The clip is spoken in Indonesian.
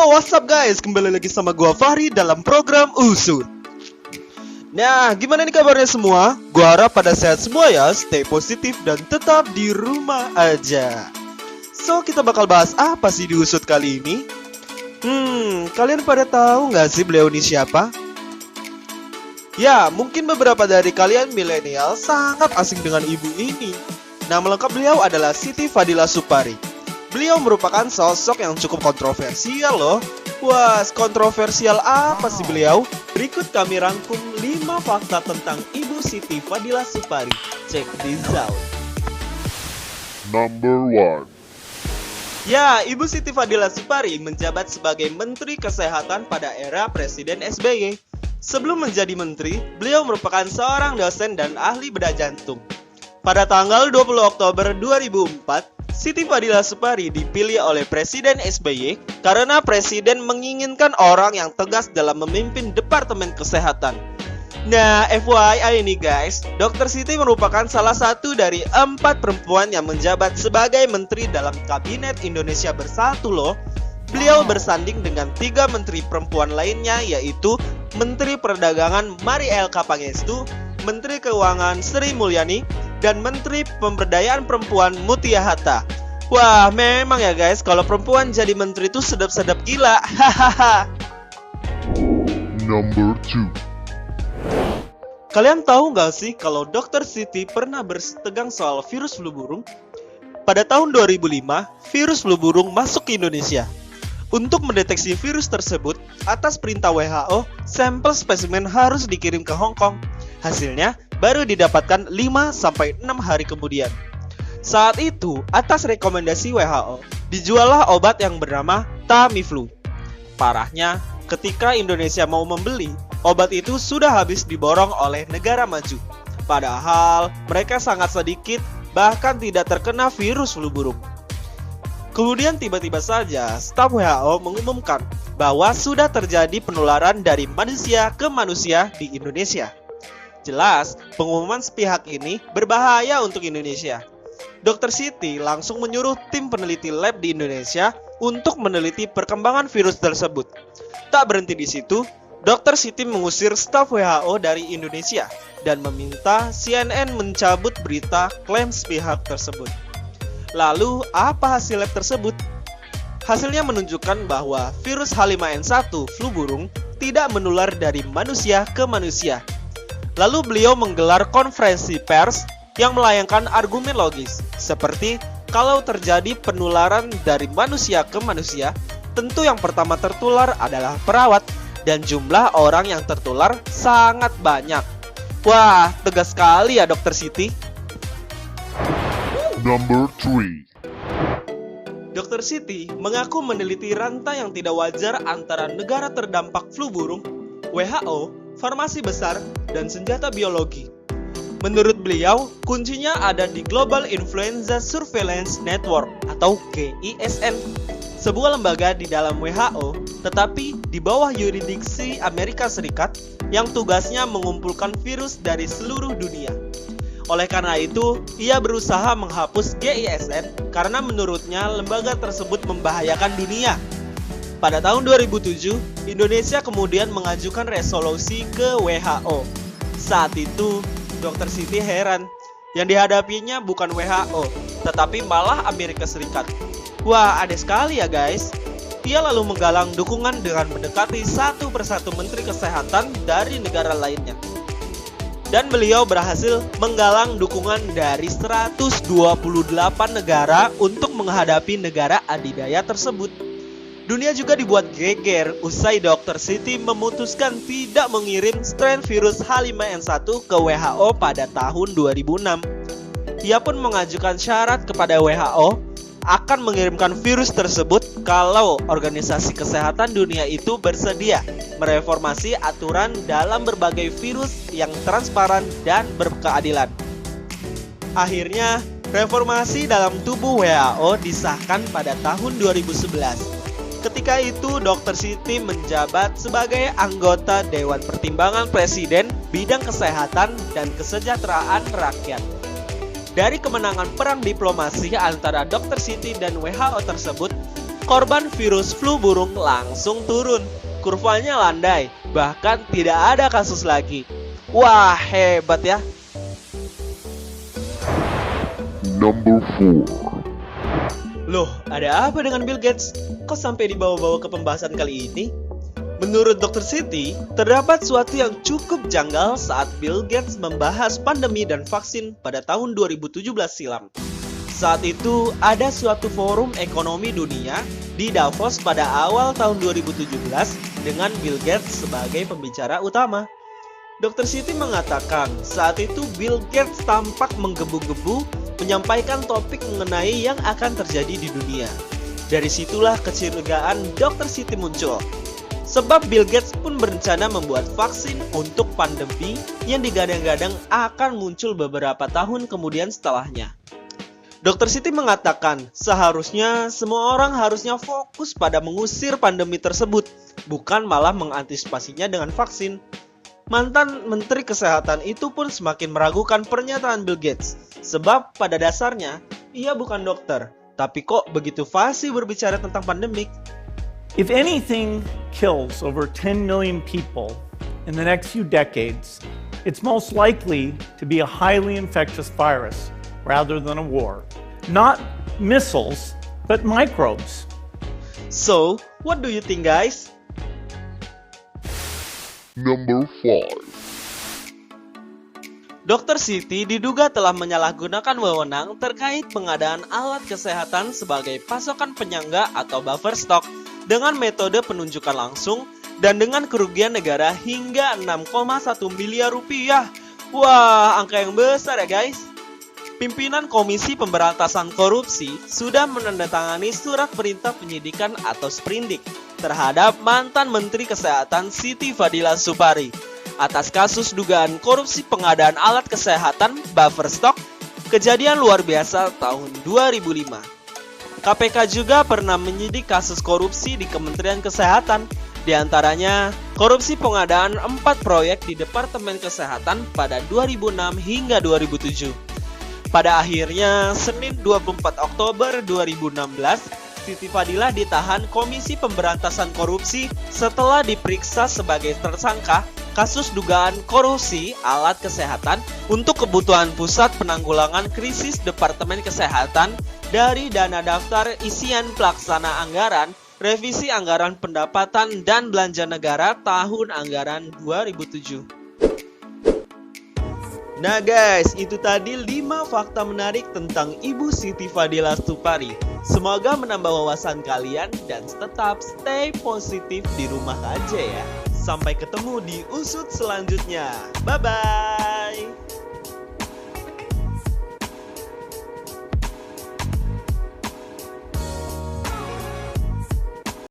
Yo, what's up guys? Kembali lagi sama gua Fahri dalam program Usut. Nah, gimana nih kabarnya semua? Gua harap pada sehat semua ya, stay positif dan tetap di rumah aja. So, kita bakal bahas apa sih di Usut kali ini? Kalian pada tahu nggak sih beliau ini siapa? Ya, mungkin beberapa dari kalian milenial sangat asing dengan ibu ini. Nama lengkap beliau adalah Siti Fadila Supari. Beliau merupakan sosok yang cukup kontroversial loh. Wah, kontroversial apa sih beliau? Berikut kami rangkum 5 fakta tentang Ibu Siti Fadila Supari. Check this out. Number 1. Ya, Ibu Siti Fadila Supari menjabat sebagai Menteri Kesehatan pada era Presiden SBY. Sebelum menjadi menteri, beliau merupakan seorang dosen dan ahli bedah jantung. Pada tanggal 20 Oktober 2004, Siti Fadila Supari dipilih oleh Presiden SBY karena Presiden menginginkan orang yang tegas dalam memimpin Departemen Kesehatan. Nah, FYI ini guys, Dr. Siti merupakan salah satu dari 4 perempuan yang menjabat sebagai menteri dalam Kabinet Indonesia Bersatu loh. Beliau bersanding dengan 3 menteri perempuan lainnya, yaitu Menteri Perdagangan Marielka Pangestu, Menteri Keuangan Sri Mulyani, dan Menteri Pemberdayaan Perempuan Mutia Hatta. Wah, memang ya guys, kalau perempuan jadi menteri itu sedap-sedap gila. Hahaha. Number 2. Kalian tahu nggak sih kalau Dr. Siti pernah bertegang soal virus flu burung? Pada tahun 2005, virus flu burung masuk ke Indonesia. Untuk mendeteksi virus tersebut, atas perintah WHO, sampel spesimen harus dikirim ke Hong Kong. Hasilnya baru didapatkan 5-6 hari kemudian. Saat itu, atas rekomendasi WHO, dijuallah obat yang bernama Tamiflu. Parahnya, ketika Indonesia mau membeli, obat itu sudah habis diborong oleh negara maju. Padahal, mereka sangat sedikit, bahkan tidak terkena virus flu burung. Kemudian tiba-tiba saja, staf WHO mengumumkan bahwa sudah terjadi penularan dari manusia ke manusia di Indonesia. Jelas, pengumuman sepihak ini berbahaya untuk Indonesia. Dr. Siti langsung menyuruh tim peneliti lab di Indonesia untuk meneliti perkembangan virus tersebut. Tak berhenti di situ, Dr. Siti mengusir staf WHO dari Indonesia dan meminta CNN mencabut berita klaim sepihak tersebut. Lalu, apa hasil lab tersebut? Hasilnya menunjukkan bahwa virus H5N1 flu burung tidak menular dari manusia ke manusia. Lalu beliau menggelar konferensi pers yang melayangkan argumen logis, seperti kalau terjadi penularan dari manusia ke manusia, tentu yang pertama tertular adalah perawat, dan jumlah orang yang tertular sangat banyak. Wah, tegas sekali ya Dr. Siti. Number 3. Dr. Siti mengaku meneliti rantai yang tidak wajar antara negara terdampak flu burung, WHO, farmasi besar, dan senjata biologi. Menurut beliau, kuncinya ada di Global Influenza Surveillance Network atau GISN, sebuah lembaga di dalam WHO, tetapi di bawah yurisdiksi Amerika Serikat yang tugasnya mengumpulkan virus dari seluruh dunia. Oleh karena itu, ia berusaha menghapus GISN karena menurutnya lembaga tersebut membahayakan dunia. Pada tahun 2007, Indonesia kemudian mengajukan resolusi ke WHO. Saat itu, Dr. Siti heran. Yang dihadapinya bukan WHO, tetapi malah Amerika Serikat. Wah, aneh sekali ya guys. Ia lalu menggalang dukungan dengan mendekati satu persatu Menteri Kesehatan dari negara lainnya. Dan beliau berhasil menggalang dukungan dari 128 negara untuk menghadapi negara adidaya tersebut. Dunia juga dibuat geger usai Dr. Siti memutuskan tidak mengirim strain virus H5N1 ke WHO pada tahun 2006. Ia pun mengajukan syarat kepada WHO akan mengirimkan virus tersebut kalau Organisasi Kesehatan Dunia itu bersedia mereformasi aturan dalam berbagai virus yang transparan dan berkeadilan. Akhirnya, reformasi dalam tubuh WHO disahkan pada tahun 2011. Ketika itu, Dr. Siti menjabat sebagai anggota Dewan Pertimbangan Presiden Bidang Kesehatan dan Kesejahteraan Rakyat. Dari kemenangan perang diplomasi antara Dr. Siti dan WHO tersebut, korban virus flu burung langsung turun. Kurvanya landai, bahkan tidak ada kasus lagi. Wah, hebat ya. Number 4. Loh, ada apa dengan Bill Gates? Kok sampai dibawa-bawa ke pembahasan kali ini? Menurut Dr. Siti, terdapat suatu yang cukup janggal saat Bill Gates membahas pandemi dan vaksin pada tahun 2017 silam. Saat itu, ada suatu forum ekonomi dunia di Davos pada awal tahun 2017 dengan Bill Gates sebagai pembicara utama. Dr. Siti mengatakan saat itu Bill Gates tampak menggebu-gebu menyampaikan topik mengenai yang akan terjadi di dunia. Dari situlah kecurigaan Dr. Siti muncul. Sebab Bill Gates pun berencana membuat vaksin untuk pandemi yang digadang-gadang akan muncul beberapa tahun kemudian setelahnya. Dr. Siti mengatakan seharusnya semua orang harusnya fokus pada mengusir pandemi tersebut, bukan malah mengantisipasinya dengan vaksin. Mantan Menteri Kesehatan itu pun semakin meragukan pernyataan Bill Gates, sebab pada dasarnya ia bukan dokter, tapi kok begitu fasih berbicara tentang pandemik. If anything kills over 10 million people in the next few decades, it's most likely to be a highly infectious virus rather than a war. Not missiles, but microbes. So, what do you think, guys? Number 5. Dr. Siti diduga telah menyalahgunakan wewenang terkait pengadaan alat kesehatan sebagai pasokan penyangga atau buffer stock dengan metode penunjukan langsung dan dengan kerugian negara hingga 6,1 miliar rupiah. Wah, angka yang besar ya guys. Pimpinan Komisi Pemberantasan Korupsi sudah menandatangani surat perintah penyidikan atau sprindik terhadap mantan Menteri Kesehatan Siti Fadila Supari atas kasus dugaan korupsi pengadaan alat kesehatan buffer stock kejadian luar biasa tahun 2005. KPK juga pernah menyidik kasus korupsi di Kementerian Kesehatan, di antaranya korupsi pengadaan 4 proyek di Departemen Kesehatan pada 2006 hingga 2007. Pada akhirnya, Senin 24 Oktober 2016, Siti Fadila ditahan Komisi Pemberantasan Korupsi setelah diperiksa sebagai tersangka kasus dugaan korupsi alat kesehatan untuk kebutuhan Pusat Penanggulangan Krisis Departemen Kesehatan dari dana daftar isian pelaksana anggaran, revisi anggaran pendapatan dan belanja negara tahun anggaran 2007. Nah guys, itu tadi 5 fakta menarik tentang Ibu Siti Fadila Supari. Semoga menambah wawasan kalian dan tetap stay positif di rumah aja ya. Sampai ketemu di usut selanjutnya. Bye-bye.